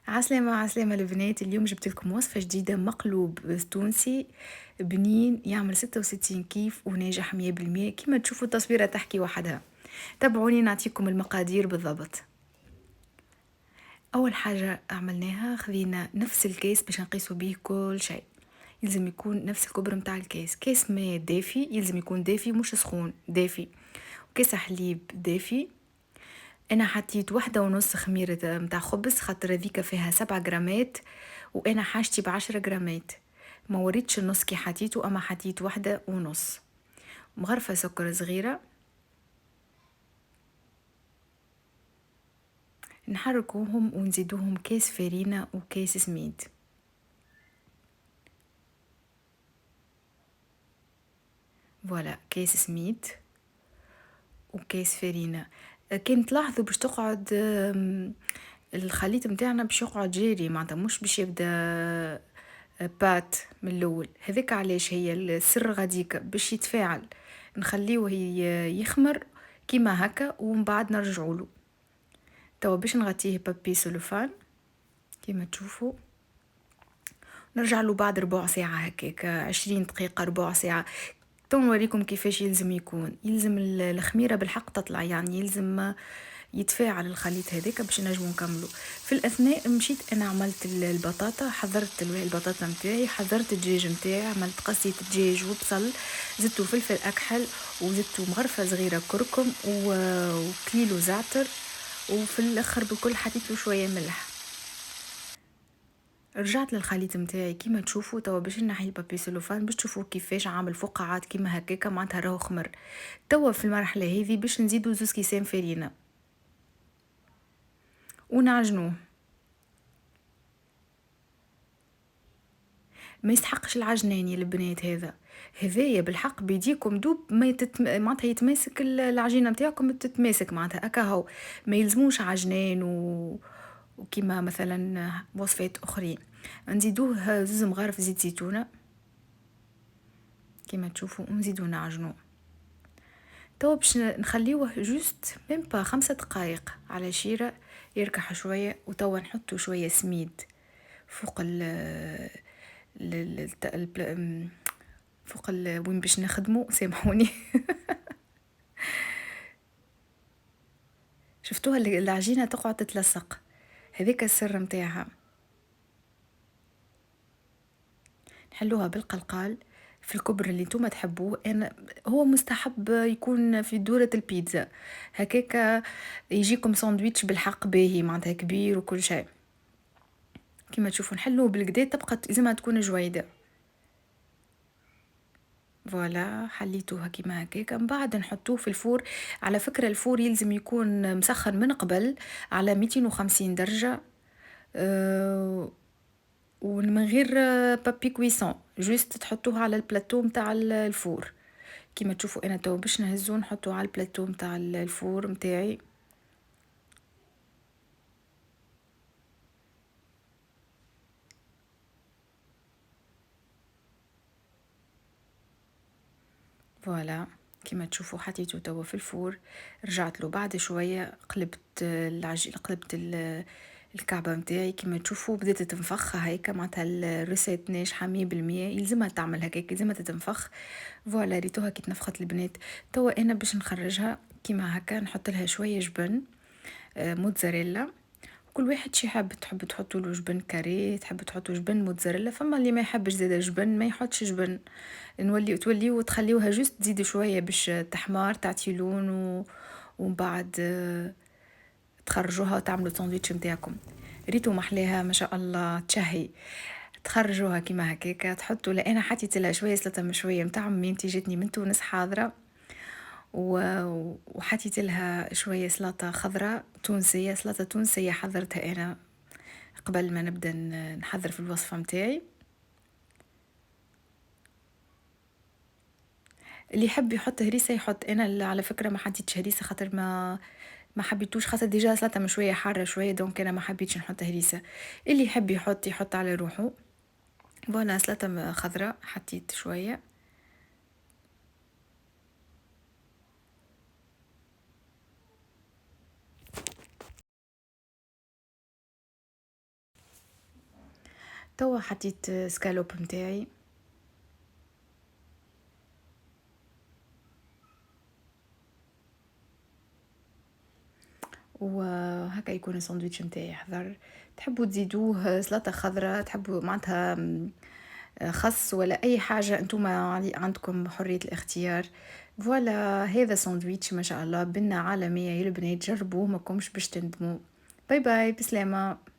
عسلامة عسلامة البنات، اليوم جبت لكم وصفة جديدة، مقلوب تونسي بنين يعمل 66 كيف وناجح 100%. كيما تشوفوا التصويرة تحكي وحدها. تابعوني نعطيكم المقادير بالضبط. أول حاجة عملناها، خذينا نفس الكيس باش نقيسوا بيه كل شيء. يلزم يكون نفس الكبر متاع الكيس. كيس ماء دافي يلزم يكون دافي مش سخون، دافي. وكيس حليب دافي. انا حطيت 1.5 خميرة متاع خبز، خاطر هذيك فيها 7 غرامات وانا حاجتي ب10 غرامات. ما وريتش النص كي حطيته، اما حطيت 1.5. مغرفة سكر صغيرة. نحركوهم ونزيدوهم كيس فرينة وكيس سميد. فوالا كيس سميد وكيس فرينة. كان تلاحظوا باش تقعد الخليط متاعنا باش يقعد جيري، معناتها مش باش يبدا بات من الاول. هذاك علاش هي السر غاديك باش يتفاعل. نخليه يخمر كيما هكا ومن بعد نرجعوا له. توا باش نغطيه بابي سلوفان كيما تشوفوا. نرجع له بعد ربع ساعة هكاك، 20 دقيقة ربع ساعة. تو نوريكم كيفاش يلزم يكون. يلزم الخميرة بالحق تطلع، يعني يلزم يتفاعل الخليط هذاك باش نجمو نكملو. في الاثناء مشيت انا عملت البطاطا، حضرت البطاطا متاعي، حضرت الدجاج متاعي، عملت قصية دجاج وبصل، زدتو فلفل اكحل وزدتو مغرفة صغيرة كركم وكليلو زعتر. وفي الاخر بكل حطيتلو شوية ملح. رجعت للخليط متاعي كيما تشوفوا. توا باش نحي البابي سلوفان باش تشوفوا كيفاش عامل فقاعات كيما هكاكا، معناتها راهو خمر. توا في المرحله هذه باش نزيدو 2 كيسان فرينه ونعجنوه. ما يستحقش العجناني البنات هذا. هذايا بالحق بيديكم دوب ما معناتها يتماسك العجينه نتاعكم تتماسك، معناتها هكا هو. ما يلزموش عجنان وكيما مثلا وصفات اخرين. نزيدوه 2 مغارف زيت زيتونه كيما تشوفوا ونزيدو نعجنوه. توا باش نخليوه جوست ميم با 5 دقايق على شيرة يركح شوية. وتوا نحطو شوية سميد فوق فوق وين باش نخدمو، سامحوني. شفتوها العجينة تقعد تتلصق، هذيك السر متاعها. نحلوها بالقلقال في الكبر اللي نتوما تحبوه. انا هو مستحب يكون في دورة البيتزا هكاك، يجيكم ساندويتش بالحق باهي معناتها كبير وكل شيء. كما تشوفوا نحلوه بالكدا، تبقى زي ما تكون جويدة. فوالا حليتوها كيما هكاك، من بعد نحطوه في الفور. على فكرة الفور يلزم يكون مسخن من قبل على 250 درجة. أه ومن غير بابي كويسون، جوست تحطوه على البلاتو متاع الفور. كيما تشوفوا انا تو باش نهزو نحطوه على البلاتو متاع الفور متاعي. فوالا كيما تشوفوا حطيته توا في الفور. رجعت له بعد شويه، قلبت قلبت الكعبة متاعي كيما تشوفوا بدات تنفخ هيك، معناتها الريسيت ناجحة 100%. يلزمها تعمل هكاك، يلزمها تتنفخ. فوالا ريتوها كي تنفخت البنات. توا انا باش نخرجها كيما هكا، نحط لها شوية جبن موتزاريلا. كل واحد شي حاب، تحب تحطوا له جبن كاري، تحب تحطوا جبن موتزاريلا، فما اللي ما يحبش زيادة جبن ما يحطش جبن. توليو وتخليوها جوست تزيدوا شويه باش تحمار تعطي لون ومن بعد تخرجوها وتعملوا ساندويتش نتاعكم. ريتو محلاها ما شاء الله تشهي. تخرجوها كيما هكاكا، تحطوا. لا انا حطيت لها شويه سلطه مشويه متاع ميمتي جاتني من تونس حاضره. وحطيت لها شويه سلطه خضراء تونسيه، سلطه تونسيه حضرتها انا قبل ما نبدا نحضر في الوصفه متاعي. اللي يحب يحط هريسه يحط. انا على فكره ما حطيتش هريسه خاطر ما حبيتوش، خاطر ديجا سلطه من شويه حاره شويه، دونك انا ما حبيتش نحط هريسه. اللي يحب يحط على روحه. فوالا سلطه خضراء حطيت شويه. توا حطيت سكالوب متاعي وهكا يكون الساندويتش متاعي حضر. تحبوا تزيدوه سلطة خضراء، تحبوا معناتها خس ولا اي حاجة، انتم عندكم حرية الاختيار. فوالا هذا ساندويتش ما شاء الله بنة عالمية، يا البنات جربوه ماكمش باش تندموا. باي باي بسلامة.